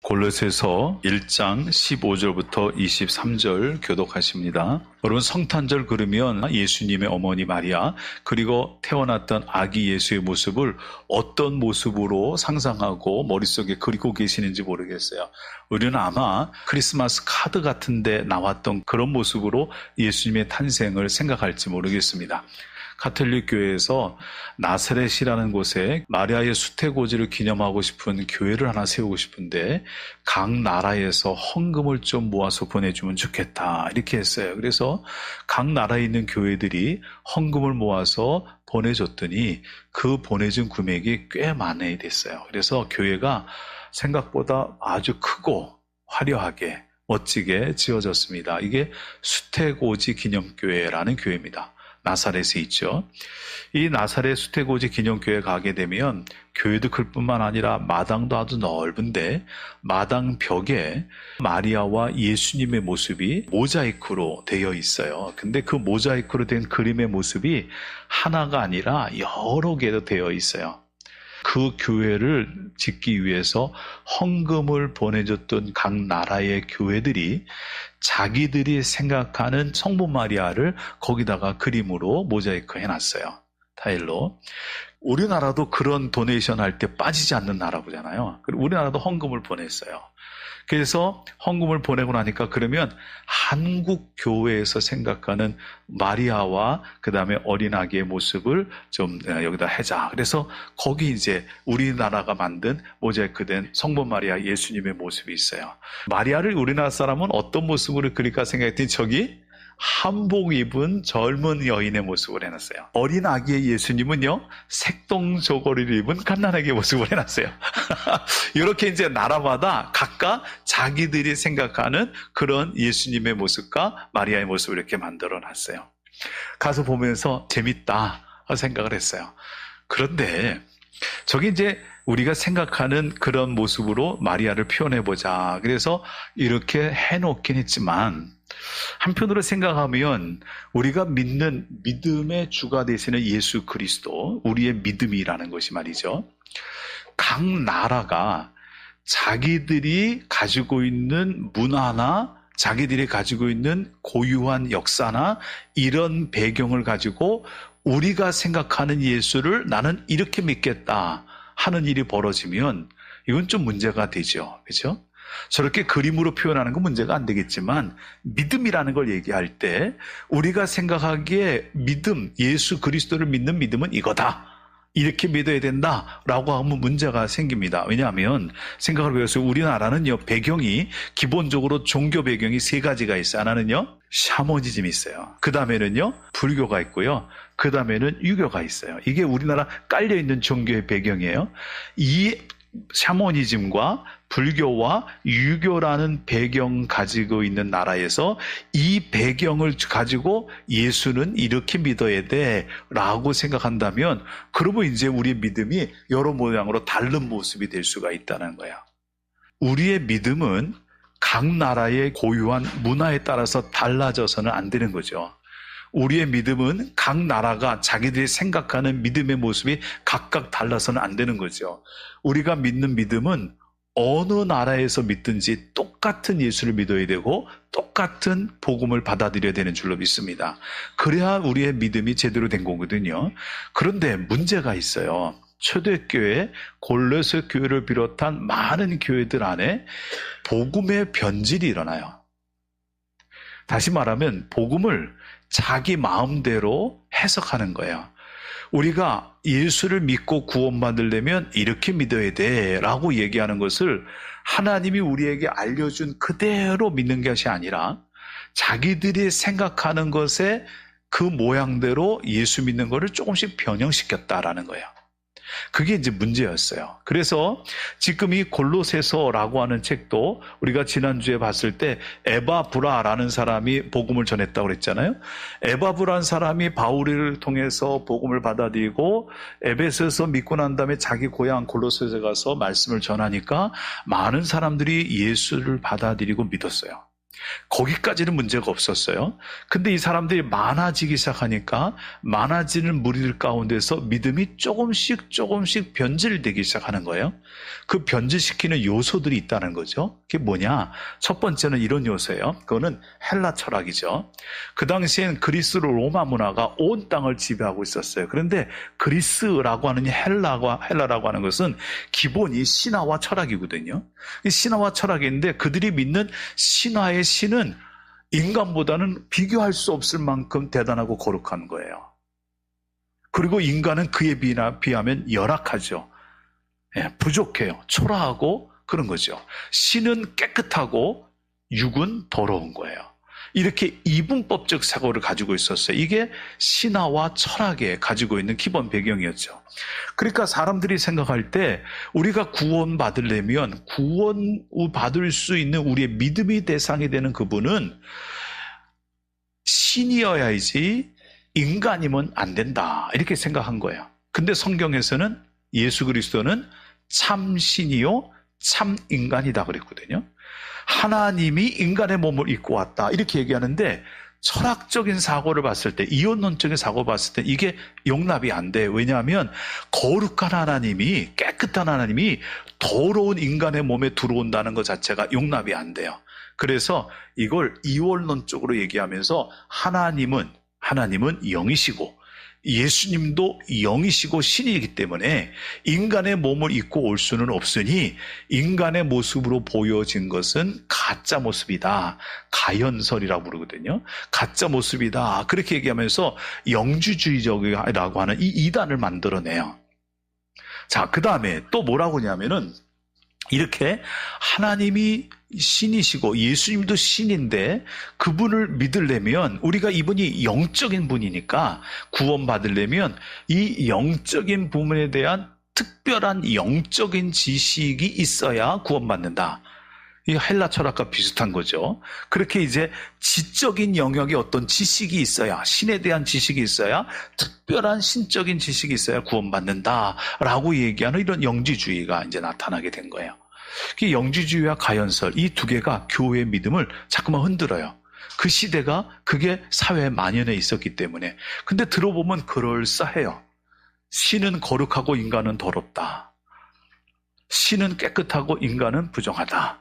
골로새서 1장 15절부터 23절 교독하십니다. 여러분, 성탄절 그러면 예수님의 어머니 마리아 그리고 태어났던 아기 예수의 모습을 어떤 모습으로 상상하고 머릿속에 그리고 계시는지 모르겠어요. 우리는 아마 크리스마스 카드 같은 데 나왔던 그런 모습으로 예수님의 탄생을 생각할지 모르겠습니다. 가톨릭 교회에서 나사렛이라는 곳에 마리아의 수태고지를 기념하고 싶은 교회를 하나 세우고 싶은데 각 나라에서 헌금을 좀 모아서 보내주면 좋겠다 이렇게 했어요. 그래서 각 나라에 있는 교회들이 헌금을 모아서 보내줬더니 그 보내준 금액이 꽤 많이 됐어요. 그래서 교회가 생각보다 아주 크고 화려하게 멋지게 지어졌습니다. 이게 수태고지 기념교회라는 교회입니다. 나사렛에 있죠. 이 나사렛 수태고지 기념교회 가게 되면 교회도 클 뿐만 아니라 마당도 아주 넓은데 마당 벽에 마리아와 예수님의 모습이 모자이크로 되어 있어요. 근데 그 모자이크로 된 그림의 모습이 하나가 아니라 여러 개로 되어 있어요. 그 교회를 짓기 위해서 헌금을 보내줬던 각 나라의 교회들이 자기들이 생각하는 성모 마리아를 거기다가 그림으로 모자이크 해놨어요. 타일로. 우리나라도 그런 도네이션 할 때 빠지지 않는 나라잖아요. 우리나라도 헌금을 보냈어요. 그래서 헌금을 보내고 나니까 그러면 한국 교회에서 생각하는 마리아와 그 다음에 어린 아기의 모습을 좀 여기다 해자. 그래서 거기 이제 우리나라가 만든 모자이크된 성모 마리아 예수님의 모습이 있어요. 마리아를 우리나라 사람은 어떤 모습으로 그릴까 생각했더니 저기 한복 입은 젊은 여인의 모습을 해놨어요. 어린 아기의 예수님은요, 색동저고리를 입은 갓난아기의 모습을 해놨어요. 이렇게 이제 나라마다 각각 자기들이 생각하는 그런 예수님의 모습과 마리아의 모습을 이렇게 만들어 놨어요. 가서 보면서 재밌다 생각을 했어요. 그런데 저기 이제 우리가 생각하는 그런 모습으로 마리아를 표현해보자. 그래서 이렇게 해놓긴 했지만 한편으로 생각하면 우리가 믿는 믿음의 주가 되시는 예수 그리스도, 우리의 믿음이라는 것이 말이죠. 각 나라가 자기들이 가지고 있는 문화나 자기들이 가지고 있는 고유한 역사나 이런 배경을 가지고 우리가 생각하는 예수를 나는 이렇게 믿겠다 하는 일이 벌어지면 이건 좀 문제가 되죠. 그렇죠? 저렇게 그림으로 표현하는 건 문제가 안 되겠지만 믿음이라는 걸 얘기할 때 우리가 생각하기에 믿음, 예수 그리스도를 믿는 믿음은 이거다. 이렇게 믿어야 된다라고 하면 문제가 생깁니다. 왜냐하면 생각을 해보세요. 우리나라는요, 배경이 기본적으로 종교 배경이 세 가지가 있어요. 하나는요, 샤머니즘이 있어요. 그 다음에는요, 불교가 있고요. 그 다음에는 유교가 있어요. 이게 우리나라 깔려있는 종교의 배경이에요. 이 샤머니즘과 불교와 유교라는 배경 가지고 있는 나라에서 이 배경을 가지고 예수는 이렇게 믿어야 돼 라고 생각한다면 그러면 이제 우리의 믿음이 여러 모양으로 다른 모습이 될 수가 있다는 거야. 우리의 믿음은 각 나라의 고유한 문화에 따라서 달라져서는 안 되는 거죠. 우리의 믿음은 각 나라가 자기들이 생각하는 믿음의 모습이 각각 달라서는 안 되는 거죠. 우리가 믿는 믿음은 어느 나라에서 믿든지 똑같은 예수를 믿어야 되고 똑같은 복음을 받아들여야 되는 줄로 믿습니다. 그래야 우리의 믿음이 제대로 된 거거든요. 그런데 문제가 있어요. 초대교회, 골로새 교회를 비롯한 많은 교회들 안에 복음의 변질이 일어나요. 다시 말하면 복음을 자기 마음대로 해석하는 거예요. 우리가 예수를 믿고 구원받으려면 이렇게 믿어야 돼 라고 얘기하는 것을 하나님이 우리에게 알려준 그대로 믿는 것이 아니라 자기들이 생각하는 것에 그 모양대로 예수 믿는 것을 조금씩 변형시켰다라는 거예요. 그게 이제 문제였어요. 그래서 지금 이 골로새서라고 하는 책도 우리가 지난주에 봤을 때 에바브라라는 사람이 복음을 전했다고 그랬잖아요. 에바브라는 사람이 바울을 통해서 복음을 받아들이고 에베소에서 믿고 난 다음에 자기 고향 골로새에 가서 말씀을 전하니까 많은 사람들이 예수를 받아들이고 믿었어요. 거기까지는 문제가 없었어요. 근데 이 사람들이 많아지기 시작하니까 많아지는 무리들 가운데서 믿음이 조금씩 변질되기 시작하는 거예요. 그 변질시키는 요소들이 있다는 거죠. 그게 뭐냐? 첫 번째는 이런 요소예요. 그거는 헬라 철학이죠. 그 당시엔 그리스 로마 문화가 온 땅을 지배하고 있었어요. 그런데 그리스라고 하는 헬라라고 하는 것은 기본이 신화와 철학이거든요. 이 신화와 철학인데 그들이 믿는 신화의 신은 인간보다는 비교할 수 없을 만큼 대단하고 거룩한 거예요. 그리고 인간은 그에 비하면 열악하죠. 부족해요. 초라하고 그런 거죠. 신은 깨끗하고 육은 더러운 거예요. 이렇게 이분법적 사고를 가지고 있었어요. 이게 신화와 철학에 가지고 있는 기본 배경이었죠. 그러니까 사람들이 생각할 때 우리가 구원받으려면 구원 받을 수 있는 우리의 믿음의 대상이 되는 그분은 신이어야지 인간이면 안 된다. 이렇게 생각한 거예요. 근데 성경에서는 예수 그리스도는 참 신이요 참 인간이다 그랬거든요. 하나님이 인간의 몸을 입고 왔다 이렇게 얘기하는데 철학적인 사고를 봤을 때 이원론적인 사고를 봤을 때 이게 용납이 안 돼. 왜냐하면 거룩한 하나님이 깨끗한 하나님이 더러운 인간의 몸에 들어온다는 것 자체가 용납이 안 돼요. 그래서 이걸 이원론적으로 얘기하면서 하나님은 영이시고 예수님도 영이시고 신이기 때문에 인간의 몸을 입고 올 수는 없으니 인간의 모습으로 보여진 것은 가짜 모습이다. 가연설이라고 부르거든요. 가짜 모습이다. 그렇게 얘기하면서 영주주의적이라고 하는 이 이단을 만들어내요. 자, 그 다음에 또 뭐라고 하냐면은 이렇게 하나님이 신이시고 예수님도 신인데 그분을 믿으려면 우리가 이분이 영적인 분이니까 구원받으려면 이 영적인 부분에 대한 특별한 영적인 지식이 있어야 구원받는다. 이 헬라 철학과 비슷한 거죠. 그렇게 이제 지적인 영역에 어떤 지식이 있어야, 신에 대한 지식이 있어야, 특별한 신적인 지식이 있어야 구원받는다라고 얘기하는 이런 영지주의가 이제 나타나게 된 거예요. 영지주의와 가연설, 이 두 개가 교회의 믿음을 자꾸만 흔들어요. 그 시대가 그게 사회에 만연해 있었기 때문에. 근데 들어보면 그럴싸해요. 신은 거룩하고 인간은 더럽다. 신은 깨끗하고 인간은 부정하다.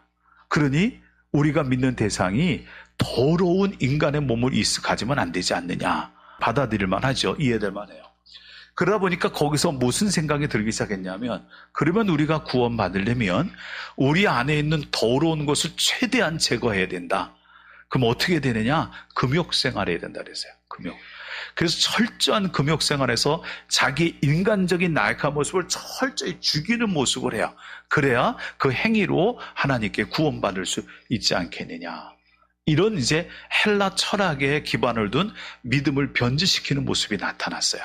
그러니 우리가 믿는 대상이 더러운 인간의 몸을 가지면 안 되지 않느냐. 받아들일만 하죠. 이해될만 해요. 그러다 보니까 거기서 무슨 생각이 들기 시작했냐면 그러면 우리가 구원받으려면 우리 안에 있는 더러운 것을 최대한 제거해야 된다. 그럼 어떻게 되느냐? 금욕생활 해야 된다 그랬어요. 금욕. 그래서 철저한 금욕생활에서 자기 인간적인 나약한 모습을 철저히 죽이는 모습을 해요. 그래야 그 행위로 하나님께 구원받을 수 있지 않겠느냐. 이런 이제 헬라 철학에 기반을 둔 믿음을 변질시키는 모습이 나타났어요.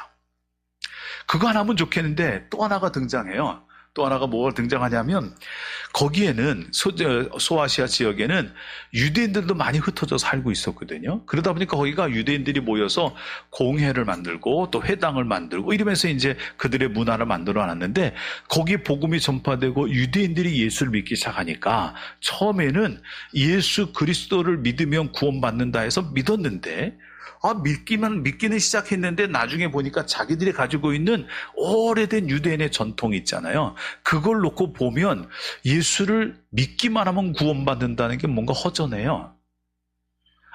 그거 하나면 좋겠는데 또 하나가 등장해요. 또 하나가 뭐가 등장하냐면 거기에는 소아시아 지역에는 유대인들도 많이 흩어져 살고 있었거든요. 그러다 보니까 거기가 유대인들이 모여서 공회를 만들고 또 회당을 만들고 이러면서 이제 그들의 문화를 만들어 놨는데 거기 복음이 전파되고 유대인들이 예수를 믿기 시작하니까 처음에는 예수 그리스도를 믿으면 구원받는다 해서 믿었는데 믿기는 시작했는데 나중에 보니까 자기들이 가지고 있는 오래된 유대인의 전통이 있잖아요. 그걸 놓고 보면 예수를 믿기만 하면 구원받는다는 게 뭔가 허전해요.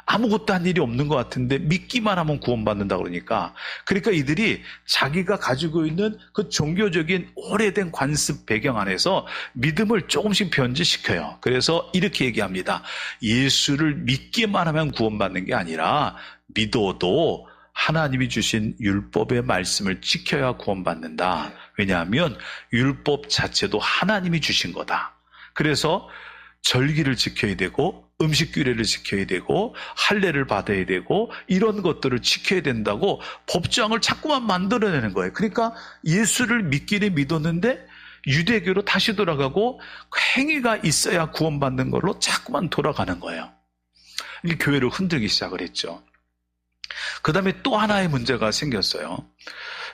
아무것도 한 일이 없는 것 같은데 믿기만 하면 구원받는다 그러니까 이들이 자기가 가지고 있는 그 종교적인 오래된 관습 배경 안에서 믿음을 조금씩 변질시켜요. 그래서 이렇게 얘기합니다. 예수를 믿기만 하면 구원받는 게 아니라 믿어도 하나님이 주신 율법의 말씀을 지켜야 구원받는다. 왜냐하면 율법 자체도 하나님이 주신 거다. 그래서 절기를 지켜야 되고 음식 규례를 지켜야 되고 할례를 받아야 되고 이런 것들을 지켜야 된다고 법정을 자꾸만 만들어내는 거예요. 그러니까 예수를 믿기는 믿었는데 유대교로 다시 돌아가고 행위가 있어야 구원받는 걸로 자꾸만 돌아가는 거예요. 이 교회를 흔들기 시작을 했죠. 그 다음에 또 하나의 문제가 생겼어요.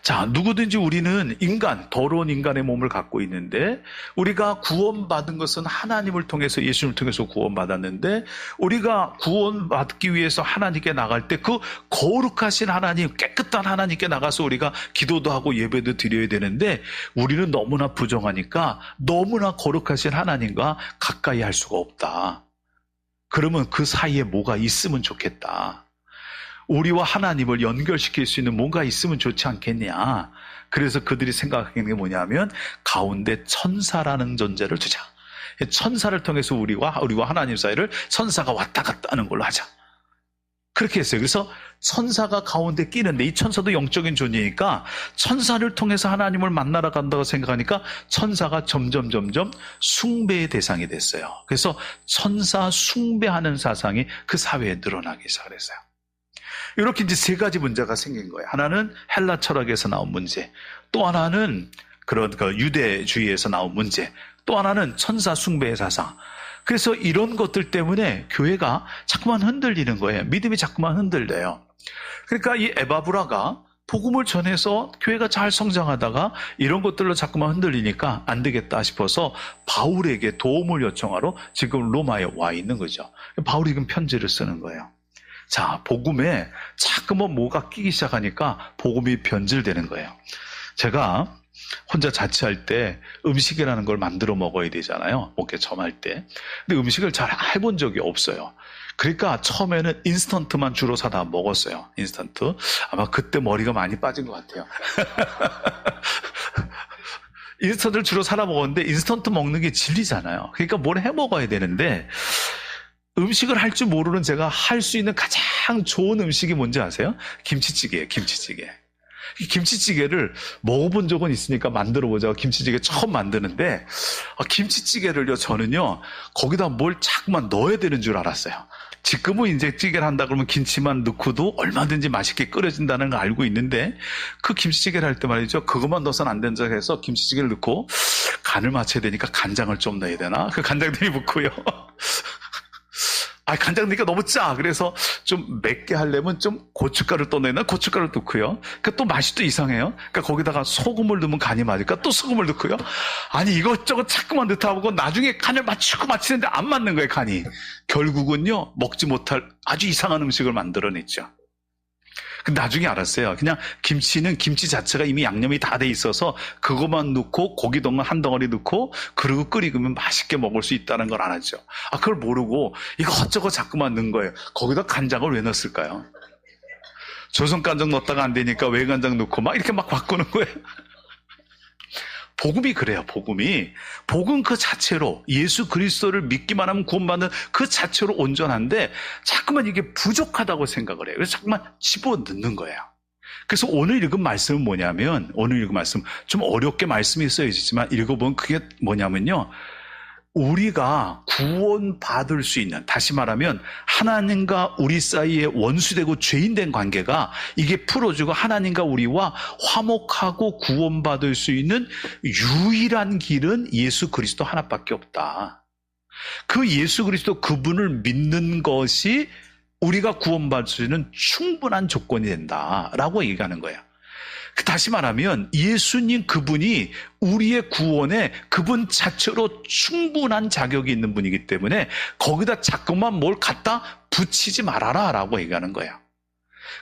자, 누구든지 우리는 인간, 더러운 인간의 몸을 갖고 있는데 우리가 구원받은 것은 하나님을 통해서 예수님을 통해서 구원받았는데 우리가 구원받기 위해서 하나님께 나갈 때 그 거룩하신 하나님, 깨끗한 하나님께 나가서 우리가 기도도 하고 예배도 드려야 되는데 우리는 너무나 부정하니까 너무나 거룩하신 하나님과 가까이 할 수가 없다. 그러면 그 사이에 뭐가 있으면 좋겠다. 우리와 하나님을 연결시킬 수 있는 뭔가 있으면 좋지 않겠냐. 그래서 그들이 생각하는 게 뭐냐면 가운데 천사라는 존재를 두자. 천사를 통해서 우리와 하나님 사이를 천사가 왔다 갔다 하는 걸로 하자. 그렇게 했어요. 그래서 천사가 가운데 끼는데 이 천사도 영적인 존재니까 천사를 통해서 하나님을 만나러 간다고 생각하니까 천사가 점점 숭배의 대상이 됐어요. 그래서 천사 숭배하는 사상이 그 사회에 늘어나기 시작했어요. 이렇게 이제 세 가지 문제가 생긴 거예요. 하나는 헬라 철학에서 나온 문제, 또 하나는 그런 유대주의에서 나온 문제, 또 하나는 천사 숭배의 사상. 그래서 이런 것들 때문에 교회가 자꾸만 흔들리는 거예요. 믿음이 자꾸만 흔들려요. 그러니까 이 에바브라가 복음을 전해서 교회가 잘 성장하다가 이런 것들로 자꾸만 흔들리니까 안 되겠다 싶어서 바울에게 도움을 요청하러 지금 로마에 와 있는 거죠. 바울이 지금 편지를 쓰는 거예요. 자, 복음에 자꾸만 뭐가 끼기 시작하니까 복음이 변질되는 거예요. 제가 혼자 자취할 때 음식이라는 걸 만들어 먹어야 되잖아요. 목회 점할 때. 근데 음식을 잘 해본 적이 없어요. 그러니까 처음에는 인스턴트만 주로 사다 먹었어요. 인스턴트. 아마 그때 머리가 많이 빠진 것 같아요. 인스턴트를 주로 사다 먹었는데 인스턴트 먹는 게 진리잖아요. 그러니까 뭘 해 먹어야 되는데 음식을 할 줄 모르는 제가 할 수 있는 가장 좋은 음식이 뭔지 아세요? 김치찌개예요. 김치찌개. 이 김치찌개를 먹어본 적은 있으니까 만들어보자고 김치찌개 처음 만드는데 김치찌개를요 저는요 거기다 뭘 자꾸만 넣어야 되는 줄 알았어요. 지금은 이제 찌개를 한다 그러면 김치만 넣고도 얼마든지 맛있게 끓여진다는 걸 알고 있는데 그 김치찌개를 할 때 말이죠 그것만 넣어서는 안 된다고 해서 김치찌개를 넣고 간을 맞춰야 되니까 간장을 좀 넣어야 되나? 그 간장들이 묻고요. 간장 넣으니까 너무 짜. 그래서 좀 맵게 하려면 좀 고춧가루를 또 넣나? 고춧가루를 넣고요. 그러니까 또 맛이 또 이상해요. 그러니까 거기다가 소금을 넣으면 간이 맞을까? 또 소금을 넣고요. 아니 이것저것 자꾸만 넣다 보고 나중에 간을 맞추는데 안 맞는 거예요, 간이. 결국은요, 먹지 못할 아주 이상한 음식을 만들어냈죠. 근데 나중에 알았어요. 그냥 김치는 김치 자체가 이미 양념이 다 돼 있어서 그것만 넣고 고기 한 덩어리 넣고 그리고 끓이면 맛있게 먹을 수 있다는 걸 알았죠. 그걸 모르고 이것저것 자꾸만 넣은 거예요. 거기다 간장을 왜 넣었을까요? 조선 간장 넣었다가 안 되니까 외간장 넣고 막 이렇게 막 바꾸는 거예요. 복음이 그래요. 복음 그 자체로 예수 그리스도를 믿기만 하면 구원받는 그 자체로 온전한데 자꾸만 이게 부족하다고 생각을 해요. 그래서 자꾸만 집어넣는 거예요. 그래서 오늘 읽은 말씀은 뭐냐면 오늘 읽은 말씀 좀 어렵게 말씀이 써있지만 읽어보면 그게 뭐냐면요. 우리가 구원받을 수 있는, 다시 말하면 하나님과 우리 사이에 원수되고 죄인된 관계가 이게 풀어지고 하나님과 우리와 화목하고 구원받을 수 있는 유일한 길은 예수 그리스도 하나밖에 없다. 그 예수 그리스도 그분을 믿는 것이 우리가 구원받을 수 있는 충분한 조건이 된다라고 얘기하는 거예요. 다시 말하면 예수님 그분이 우리의 구원에 그분 자체로 충분한 자격이 있는 분이기 때문에 거기다 자꾸만 뭘 갖다 붙이지 말아라 라고 얘기하는 거예요.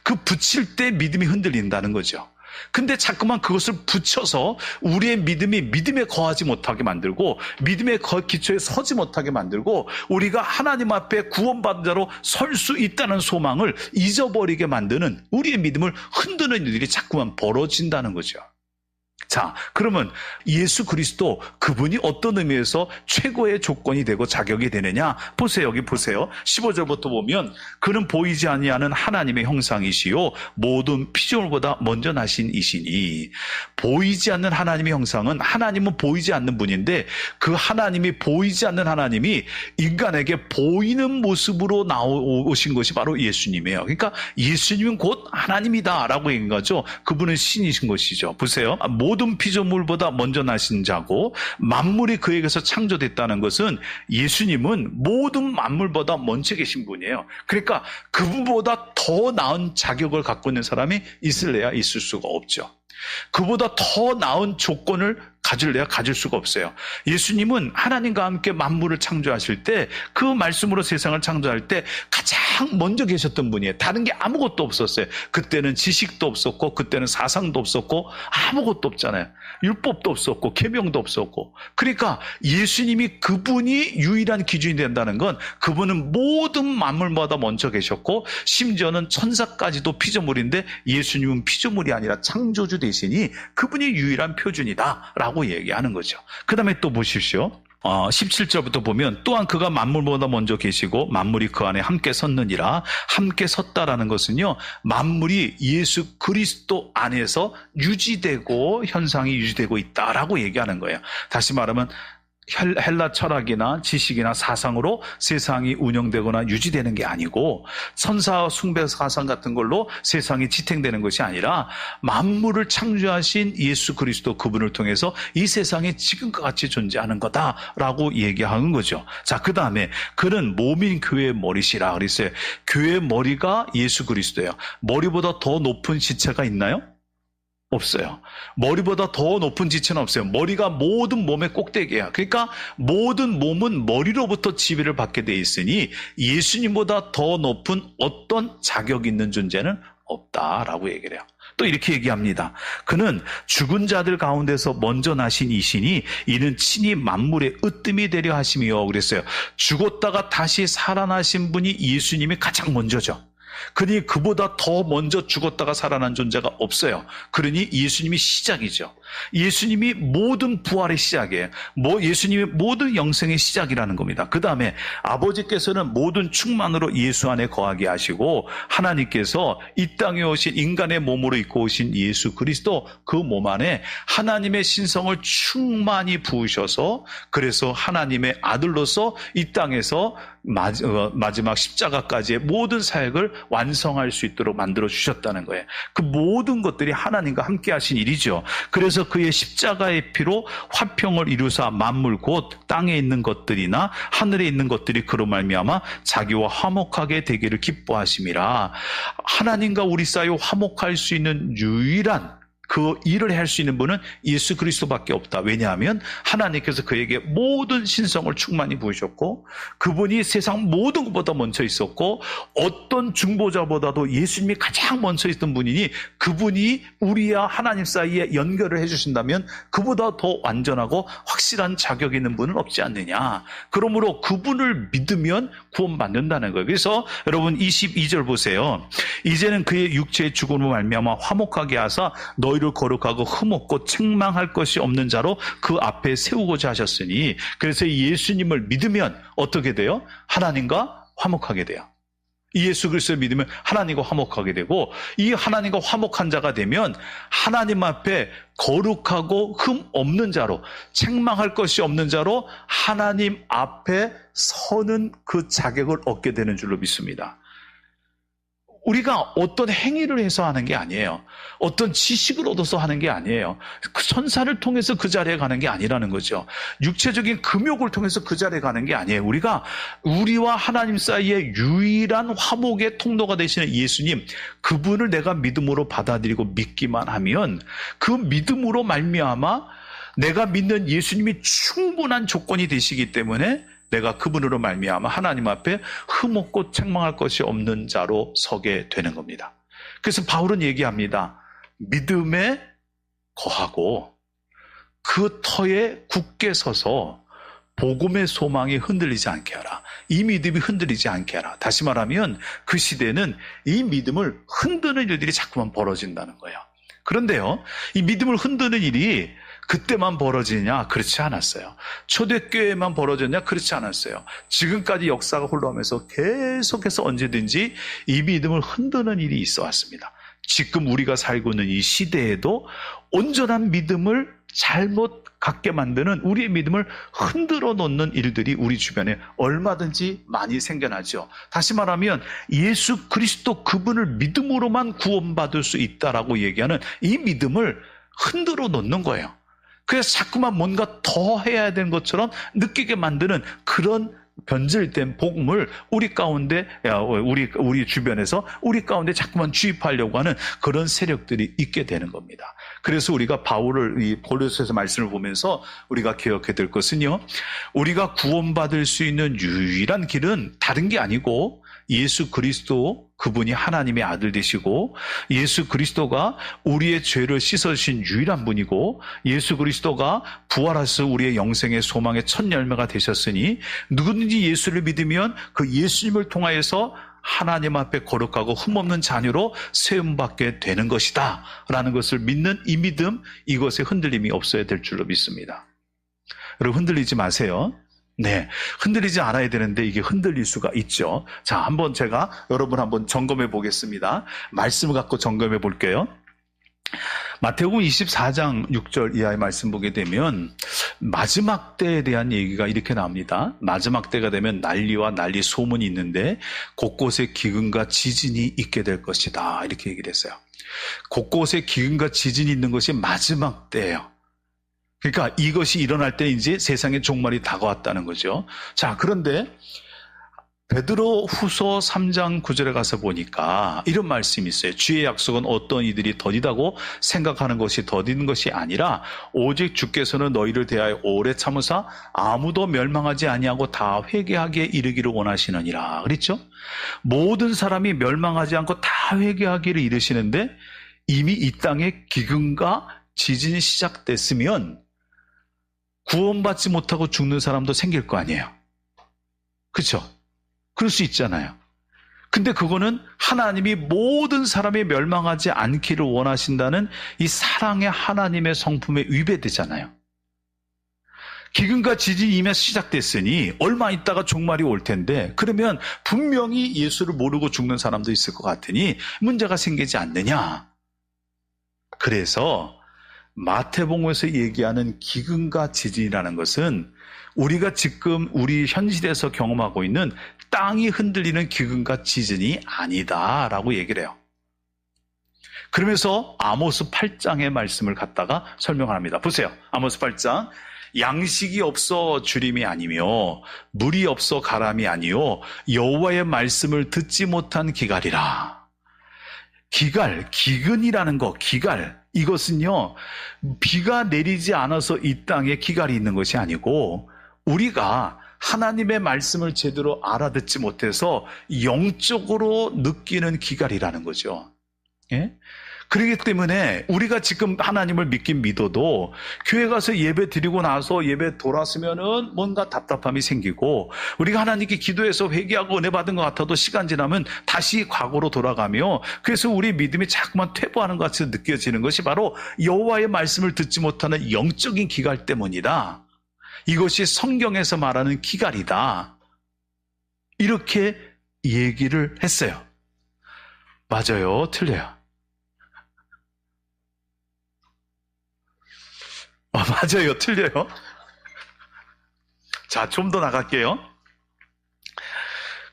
그 붙일 때 믿음이 흔들린다는 거죠. 근데 자꾸만 그것을 붙여서 우리의 믿음에 거하지 못하게 만들고 믿음의 기초에 서지 못하게 만들고 우리가 하나님 앞에 구원받은 자로 설 수 있다는 소망을 잊어버리게 만드는 우리의 믿음을 흔드는 일이 자꾸만 벌어진다는 거죠. 자, 그러면 예수 그리스도 그분이 어떤 의미에서 최고의 조건이 되고 자격이 되느냐? 보세요. 여기 보세요. 15절부터 보면 그는 보이지 아니하는 하나님의 형상이시요 모든 피조물보다 먼저 나신 이시니. 보이지 않는 하나님의 형상은 하나님은 보이지 않는 분인데 그 하나님이 보이지 않는 하나님이 인간에게 보이는 모습으로 나오신 것이 바로 예수님이에요. 그러니까 예수님은 곧 하나님이다라고 얘기한 거죠. 그분은 신이신 것이죠. 보세요. 모든 모든 피조물보다 먼저 나신 자고 만물이 그에게서 창조됐다는 것은 예수님은 모든 만물보다 먼저 계신 분이에요. 그러니까 그분보다 더 나은 자격을 갖고 있는 사람이 있을래야 있을 수가 없죠. 그보다 더 나은 조건을 가질래야 가질 수가 없어요. 예수님은 하나님과 함께 만물을 창조하실 때, 그 말씀으로 세상을 창조할 때 가장 먼저 계셨던 분이에요. 다른 게 아무것도 없었어요. 그때는 지식도 없었고, 그때는 사상도 없었고, 아무것도 없잖아요. 율법도 없었고, 계명도 없었고. 그러니까 예수님이, 그분이 유일한 기준이 된다는 건 그분은 모든 만물마다 먼저 계셨고, 심지어는 천사까지도 피조물인데 예수님은 피조물이 아니라 창조주 되시니 그분이 유일한 표준이다 라고 얘기하는 거죠. 그 다음에 또 보십시오. 17절부터 보면, 또한 그가 만물보다 먼저 계시고 만물이 그 안에 함께 섰느니라. 함께 섰다라는 것은요, 만물이 예수 그리스도 안에서 유지되고 현상이 유지되고 있다라고 얘기하는 거예요. 다시 말하면 헬라 철학이나 지식이나 사상으로 세상이 운영되거나 유지되는 게 아니고, 선사 숭배 사상 같은 걸로 세상이 지탱되는 것이 아니라 만물을 창조하신 예수 그리스도 그분을 통해서 이 세상이 지금과 같이 존재하는 거다라고 얘기하는 거죠. 자, 그 다음에 그는 몸인 교회의 머리시라 그랬어요. 교회의 머리가 예수 그리스도예요. 머리보다 더 높은 지체가 있나요? 없어요. 머리보다 더 높은 지체는 없어요. 머리가 모든 몸의 꼭대기야. 그러니까 모든 몸은 머리로부터 지배를 받게 돼 있으니 예수님보다 더 높은 어떤 자격 있는 존재는 없다라고 얘기를 해요. 또 이렇게 얘기합니다. 그는 죽은 자들 가운데서 먼저 나신 이시니 이는 친히 만물의 으뜸이 되려 하심이요. 그랬어요. 죽었다가 다시 살아나신 분이 예수님이 가장 먼저죠. 그러니 그보다 더 먼저 죽었다가 살아난 존재가 없어요. 그러니 예수님이 시작이죠. 예수님이 모든 부활의 시작이에요. 예수님이 모든 영생의 시작이라는 겁니다. 그 다음에 아버지께서는 모든 충만으로 예수 안에 거하게 하시고, 하나님께서 이 땅에 오신 인간의 몸으로 입고 오신 예수 그리스도 그 몸 안에 하나님의 신성을 충만히 부으셔서, 그래서 하나님의 아들로서 이 땅에서 마지막 십자가까지의 모든 사역을 완성할 수 있도록 만들어 주셨다는 거예요. 그 모든 것들이 하나님과 함께 하신 일이죠. 그래서 그의 십자가의 피로 화평을 이루사 만물 곧 땅에 있는 것들이나 하늘에 있는 것들이 그로 말미암아 자기와 화목하게 되기를 기뻐하심이라. 하나님과 우리 사이에 화목할 수 있는 유일한 그 일을 할 수 있는 분은 예수 그리스도밖에 없다. 왜냐하면 하나님께서 그에게 모든 신성을 충만히 부으셨고, 그분이 세상 모든 것보다 먼저 있었고, 어떤 중보자보다도 예수님이 가장 먼저 있던 분이니, 그분이 우리와 하나님 사이에 연결을 해주신다면 그보다 더 완전하고 확실한 자격 있는 분은 없지 않느냐. 그러므로 그분을 믿으면 구원받는다는 거예요. 그래서 여러분 22절 보세요. 이제는 그의 육체의 죽음으로 말미암아 화목하게 하사 너희를 거룩하고 흠없고 책망할 것이 없는 자로 그 앞에 세우고자 하셨으니, 그래서 예수님을 믿으면 어떻게 돼요? 하나님과 화목하게 돼요. 이 예수 그리스도를 믿으면 하나님과 화목하게 되고, 이 하나님과 화목한 자가 되면 하나님 앞에 거룩하고 흠 없는 자로, 책망할 것이 없는 자로 하나님 앞에 서는 그 자격을 얻게 되는 줄로 믿습니다. 우리가 어떤 행위를 해서 하는 게 아니에요. 어떤 지식을 얻어서 하는 게 아니에요. 그 선사를 통해서 그 자리에 가는 게 아니라는 거죠. 육체적인 금욕을 통해서 그 자리에 가는 게 아니에요. 우리와 하나님 사이에 유일한 화목의 통로가 되시는 예수님, 그분을 내가 믿음으로 받아들이고 믿기만 하면, 그 믿음으로 말미암아 내가 믿는 예수님이 충분한 조건이 되시기 때문에 내가 그분으로 말미암아 하나님 앞에 흠없고 책망할 것이 없는 자로 서게 되는 겁니다. 그래서 바울은 얘기합니다. 믿음에 거하고 그 터에 굳게 서서 복음의 소망이 흔들리지 않게 하라. 이 믿음이 흔들리지 않게 하라. 다시 말하면 그 시대는 이 믿음을 흔드는 일들이 자꾸만 벌어진다는 거예요. 그런데요, 이 믿음을 흔드는 일이 그때만 벌어지냐? 그렇지 않았어요. 초대교회만 벌어졌냐? 그렇지 않았어요. 지금까지 역사가 흘러가면서 계속해서 언제든지 이 믿음을 흔드는 일이 있어 왔습니다. 지금 우리가 살고 있는 이 시대에도 온전한 믿음을 잘못 갖게 만드는, 우리의 믿음을 흔들어 놓는 일들이 우리 주변에 얼마든지 많이 생겨나죠. 다시 말하면 예수 그리스도 그분을 믿음으로만 구원받을 수 있다라고 얘기하는 이 믿음을 흔들어 놓는 거예요. 그래서 자꾸만 뭔가 더 해야 되는 것처럼 느끼게 만드는 그런 변질된 복음을 우리 가운데, 우리 주변에서 우리 가운데 자꾸만 주입하려고 하는 그런 세력들이 있게 되는 겁니다. 그래서 우리가 바울을 이 고린도서 말씀을 보면서 우리가 기억해야 될 것은요, 우리가 구원받을 수 있는 유일한 길은 다른 게 아니고 예수 그리스도, 그분이 하나님의 아들 되시고 예수 그리스도가 우리의 죄를 씻어주신 유일한 분이고 예수 그리스도가 부활하셔서 우리의 영생의 소망의 첫 열매가 되셨으니 누구든지 예수를 믿으면 그 예수님을 통하여서 하나님 앞에 거룩하고 흠없는 자녀로 세움받게 되는 것이다 라는 것을 믿는 이 믿음, 이것에 흔들림이 없어야 될 줄로 믿습니다. 여러분, 흔들리지 마세요. 네, 흔들리지 않아야 되는데 이게 흔들릴 수가 있죠. 자, 한번 제가 여러분 한번 점검해 보겠습니다. 말씀을 갖고 점검해 볼게요. 마태복음 24장 6절 이하의 말씀 보게 되면 마지막 때에 대한 얘기가 이렇게 나옵니다. 마지막 때가 되면 난리와 난리 소문이 있는데 곳곳에 기근과 지진이 있게 될 것이다, 이렇게 얘기를 했어요. 곳곳에 기근과 지진이 있는 것이 마지막 때예요. 그러니까 이것이 일어날 때 이제 세상의 종말이 다가왔다는 거죠. 자, 그런데 베드로 후서 3장 9절에 가서 보니까 이런 말씀이 있어요. 주의 약속은 어떤 이들이 더디다고 생각하는 것이 더디는 것이 아니라 오직 주께서는 너희를 대하여 오래 참으사 아무도 멸망하지 아니하고 다 회개하기에 이르기를 원하시느니라. 그랬죠? 모든 사람이 멸망하지 않고 다 회개하기를 이르시는데 이미 이 땅에 기근과 지진이 시작됐으면 구원받지 못하고 죽는 사람도 생길 거 아니에요. 그렇죠? 그럴 수 있잖아요. 근데 그거는 하나님이 모든 사람이 멸망하지 않기를 원하신다는 이 사랑의 하나님의 성품에 위배되잖아요. 기근과 지진이 이미 시작됐으니 얼마 있다가 종말이 올 텐데 그러면 분명히 예수를 모르고 죽는 사람도 있을 것 같으니 문제가 생기지 않느냐. 그래서 마태복음에서 얘기하는 기근과 지진이라는 것은 우리가 지금 우리 현실에서 경험하고 있는 땅이 흔들리는 기근과 지진이 아니다라고 얘기를 해요. 그러면서 아모스 8장의 말씀을 갖다가 설명을 합니다. 보세요. 아모스 8장. 양식이 없어 주림이 아니며 물이 없어 가람이 아니요 여호와의 말씀을 듣지 못한 기갈이라. 기근이라는 거, 이것은요, 비가 내리지 않아서 이 땅에 기갈이 있는 것이 아니고 우리가 하나님의 말씀을 제대로 알아듣지 못해서 영적으로 느끼는 기갈이라는 거죠. 예? 그렇기 때문에 우리가 지금 하나님을 믿긴 믿어도 교회 가서 예배 드리고 나서 예배 돌아서면은 뭔가 답답함이 생기고 우리가 하나님께 기도해서 회개하고 은혜 받은 것 같아도 시간 지나면 다시 과거로 돌아가며 그래서 우리 믿음이 자꾸만 퇴보하는 것 같이 느껴지는 것이 바로 여호와의 말씀을 듣지 못하는 영적인 기갈 때문이다. 이것이 성경에서 말하는 기갈이다. 이렇게 얘기를 했어요. 맞아요? 틀려요? 맞아요. 틀려요. 자, 좀 더 나갈게요.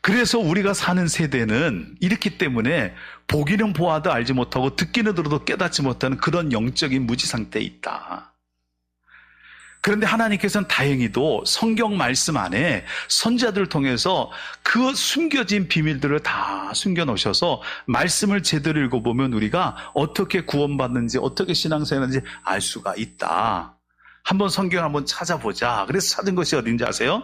그래서 우리가 사는 세대는 이렇기 때문에 보기는 보아도 알지 못하고 듣기는 들어도 깨닫지 못하는 그런 영적인 무지 상태에 있다. 그런데 하나님께서는 다행히도 성경 말씀 안에 선지자들을 통해서 그 숨겨진 비밀들을 다 숨겨놓으셔서 말씀을 제대로 읽어보면 우리가 어떻게 구원받는지 어떻게 신앙생활하는지 알 수가 있다. 한번 성경 한번 찾아보자. 그래서 찾은 것이 어딘지 아세요?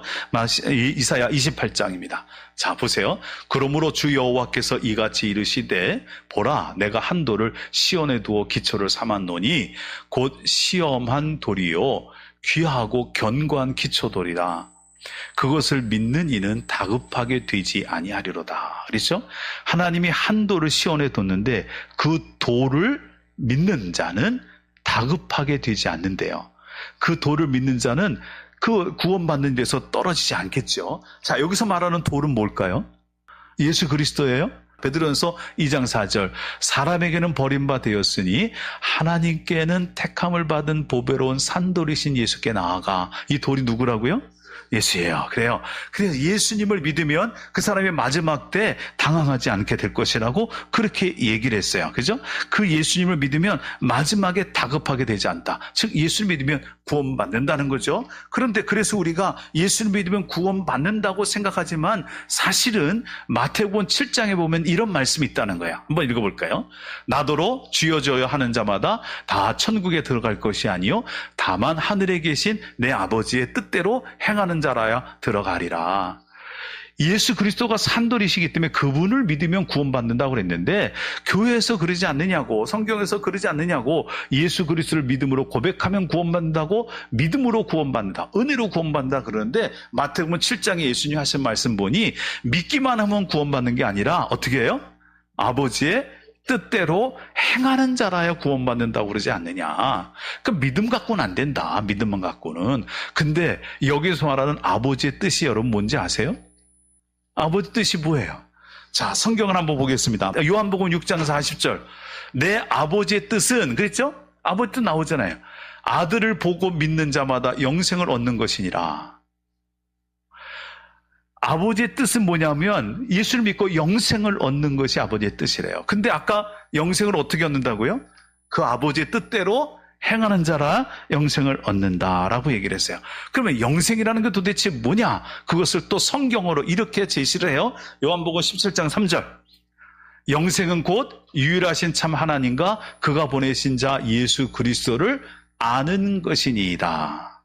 이사야 28장입니다. 자, 보세요. 그러므로 주 여호와께서 이같이 이르시되 보라 내가 한 돌을 시온에 두어 기초를 삼았노니 곧 시험한 돌이요 귀하고 견고한 기초돌이라. 그것을 믿는 이는 다급하게 되지 아니하리로다. 그렇죠? 하나님이 한 돌을 시온에 뒀는데 그 돌을 믿는 자는 다급하게 되지 않는데요. 그 돌을 믿는 자는 그 구원받는 데서 떨어지지 않겠죠. 자, 여기서 말하는 돌은 뭘까요? 예수 그리스도예요? 베드로전서 2장 4절 사람에게는 버림바 되었으니 하나님께는 택함을 받은 보배로운 산돌이신 예수께 나아가. 이 돌이 누구라고요? 예수예요. 그래요. 그래서 예수님을 믿으면 그 사람이 마지막 때 당황하지 않게 될 것이라고 그렇게 얘기를 했어요. 그죠? 그 예수님을 믿으면 마지막에 다급하게 되지 않다. 즉 예수를 믿으면 구원받는다는 거죠. 그런데 그래서 우리가 예수를 믿으면 구원받는다고 생각하지만 사실은 마태복음 7장에 보면 이런 말씀이 있다는 거예요. 한번 읽어볼까요? 나더러 주여 주여 하는 자마다 다 천국에 들어갈 것이 아니요 다만 하늘에 계신 내 아버지의 뜻대로 행하는 자라야 들어가리라. 예수 그리스도가 산돌이시기 때문에 그분을 믿으면 구원받는다고 그랬는데 교회에서 그러지 않느냐고, 성경에서 그러지 않느냐고, 예수 그리스도를 믿음으로 고백하면 구원받는다고, 믿음으로 구원받는다, 은혜로 구원받는다 그러는데 마태복음 7장에 예수님 하신 말씀 보니 믿기만 하면 구원받는 게 아니라 어떻게 해요? 아버지의 뜻대로 행하는 자라야 구원받는다고 그러지 않느냐. 그 믿음 갖고는 안 된다. 믿음만 갖고는. 근데 여기서 말하는 아버지의 뜻이 여러분 뭔지 아세요? 아버지 뜻이 뭐예요? 자, 성경을 한번 보겠습니다. 요한복음 6장 40절. 내 아버지의 뜻은, 그랬죠? 아버지 뜻 나오잖아요. 아들을 보고 믿는 자마다 영생을 얻는 것이니라. 아버지의 뜻은 뭐냐면 예수를 믿고 영생을 얻는 것이 아버지의 뜻이래요. 근데 아까 영생을 어떻게 얻는다고요? 그 아버지의 뜻대로 행하는 자라 영생을 얻는다라고 얘기를 했어요. 그러면 영생이라는 게 도대체 뭐냐? 그것을 또 성경으로 이렇게 제시를 해요. 요한복음 17장 3절. 영생은 곧 유일하신 참 하나님과 그가 보내신 자 예수 그리스도를 아는 것이니이다.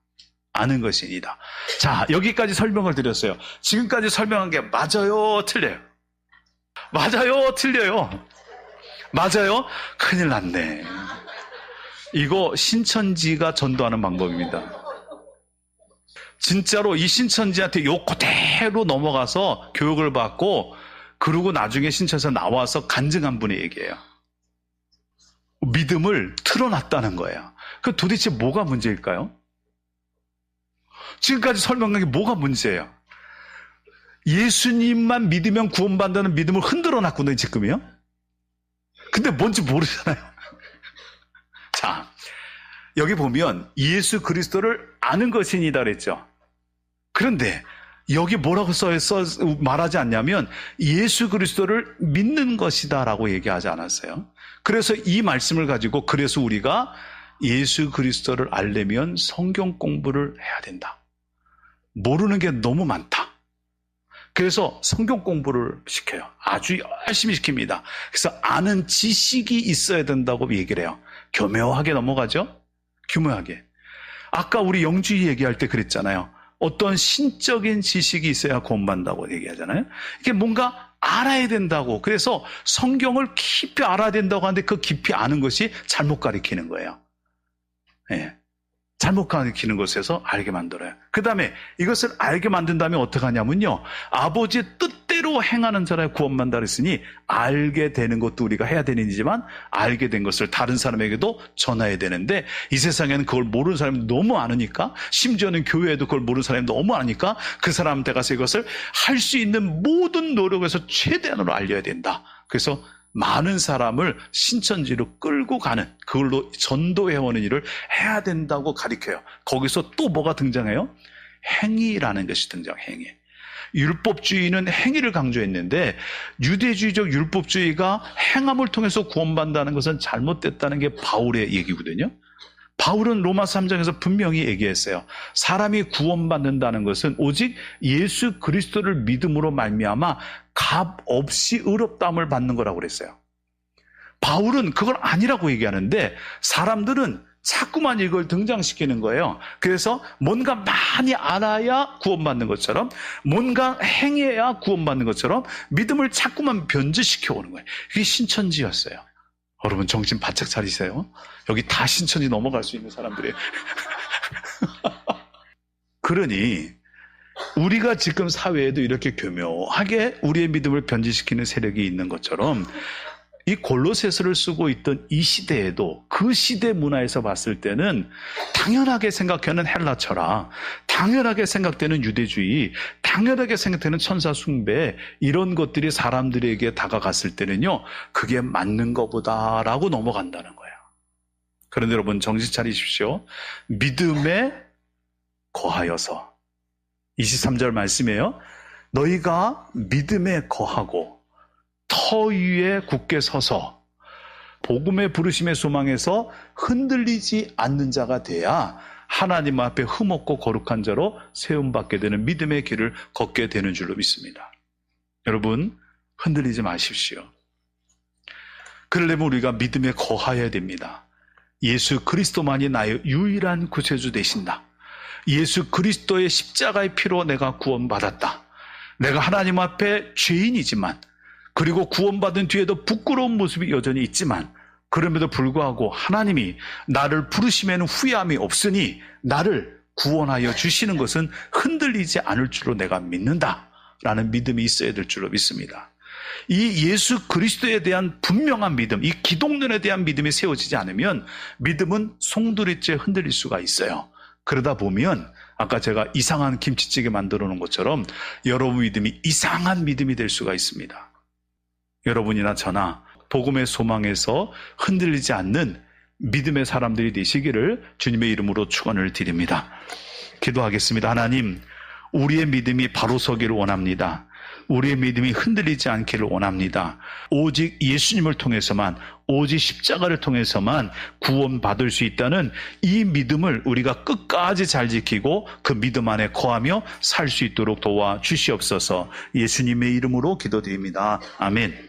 아는 것이니이다. 자, 여기까지 설명을 드렸어요. 지금까지 설명한 게 맞아요? 틀려요? 맞아요? 틀려요? 맞아요? 큰일 났네. 이거 신천지가 전도하는 방법입니다. 진짜로 이 신천지한테 요 그대로 넘어가서 교육을 받고 그러고 나중에 신천지에서 나와서 간증한 분의 얘기예요. 믿음을 틀어놨다는 거예요. 그 도대체 뭐가 문제일까요? 지금까지 설명한 게 뭐가 문제예요? 예수님만 믿으면 구원받는다는 믿음을 흔들어 놨거든요, 지금이요? 근데 뭔지 모르잖아요. 자, 여기 보면 예수 그리스도를 아는 것이니다 그랬죠. 그런데 여기 뭐라고 말하지 않냐면 예수 그리스도를 믿는 것이다 라고 얘기하지 않았어요. 그래서 이 말씀을 가지고 그래서 우리가 예수 그리스도를 알려면 성경 공부를 해야 된다. 모르는 게 너무 많다. 그래서 성경 공부를 시켜요. 아주 열심히 시킵니다. 그래서 아는 지식이 있어야 된다고 얘기를 해요. 교묘하게 넘어가죠? 교묘하게. 아까 우리 영주의 얘기할 때 그랬잖아요. 어떤 신적인 지식이 있어야 구원받는다고 얘기하잖아요. 이게 뭔가 알아야 된다고. 그래서 성경을 깊이 알아야 된다고 하는데 그 깊이 아는 것이 잘못 가리키는 거예요. 네. 잘못 가리키는 것에서 알게 만들어요. 그 다음에 이것을 알게 만든다면 어떻게 하냐면요. 아버지의 뜻대로 행하는 자라야 구원받는다 그랬으니 알게 되는 것도 우리가 해야 되는 일이지만 알게 된 것을 다른 사람에게도 전해야 되는데 이 세상에는 그걸 모르는 사람이 너무 많으니까 심지어는 교회에도 그걸 모르는 사람이 너무 많으니까 그 사람한테 가서 이것을 할 수 있는 모든 노력에서 최대한으로 알려야 된다. 그래서 많은 사람을 신천지로 끌고 가는 그걸로 전도해오는 일을 해야 된다고 가르쳐요. 거기서 또 뭐가 등장해요? 행위라는 것이 등장해요. 행위. 율법주의는 행위를 강조했는데 유대주의적 율법주의가 행함을 통해서 구원받는다는 것은 잘못됐다는 게 바울의 얘기거든요. 바울은 로마서 3장에서 분명히 얘기했어요. 사람이 구원받는다는 것은 오직 예수 그리스도를 믿음으로 말미암아 값 없이 의롭다함을 받는 거라고 그랬어요. 바울은 그걸 아니라고 얘기하는데 사람들은 자꾸만 이걸 등장시키는 거예요. 그래서 뭔가 많이 알아야 구원받는 것처럼 뭔가 행해야 구원받는 것처럼 믿음을 자꾸만 변질시켜 오는 거예요. 그게 신천지였어요. 여러분 정신 바짝 차리세요. 여기 다 신천지 넘어갈 수 있는 사람들이에요. 그러니 우리가 지금 사회에도 이렇게 교묘하게 우리의 믿음을 변질시키는 세력이 있는 것처럼 이 골로새서를 쓰고 있던 이 시대에도 그 시대 문화에서 봤을 때는 당연하게 생각하는 헬라 철학, 당연하게 생각되는 유대주의, 당연하게 생각되는 천사 숭배 이런 것들이 사람들에게 다가갔을 때는요. 그게 맞는 것보다라고 넘어간다는 거예요. 그런데 여러분 정신 차리십시오. 믿음에 거하여서 23절 말씀이에요. 너희가 믿음에 거하고 터 위에 굳게 서서 복음의 부르심의 소망에서 흔들리지 않는 자가 돼야 하나님 앞에 흠없고 거룩한 자로 세움받게 되는 믿음의 길을 걷게 되는 줄로 믿습니다. 여러분, 흔들리지 마십시오. 그러려면 우리가 믿음에 거하여야 됩니다. 예수 그리스도만이 나의 유일한 구세주 되신다. 예수 그리스도의 십자가의 피로 내가 구원받았다. 내가 하나님 앞에 죄인이지만, 그리고 구원받은 뒤에도 부끄러운 모습이 여전히 있지만, 그럼에도 불구하고 하나님이 나를 부르심에는 후회함이 없으니 나를 구원하여 주시는 것은 흔들리지 않을 줄로 내가 믿는다라는 믿음이 있어야 될 줄로 믿습니다. 이 예수 그리스도에 대한 분명한 믿음, 이 기독론에 대한 믿음이 세워지지 않으면 믿음은 송두리째 흔들릴 수가 있어요. 그러다 보면 아까 제가 이상한 김치찌개 만들어 놓은 것처럼 여러분 믿음이 이상한 믿음이 될 수가 있습니다. 여러분이나 저나 복음의 소망에서 흔들리지 않는 믿음의 사람들이 되시기를 주님의 이름으로 축원을 드립니다. 기도하겠습니다. 하나님, 우리의 믿음이 바로 서기를 원합니다. 우리의 믿음이 흔들리지 않기를 원합니다. 오직 예수님을 통해서만, 오직 십자가를 통해서만 구원받을 수 있다는 이 믿음을 우리가 끝까지 잘 지키고 그 믿음 안에 거하며 살 수 있도록 도와주시옵소서. 예수님의 이름으로 기도드립니다. 아멘.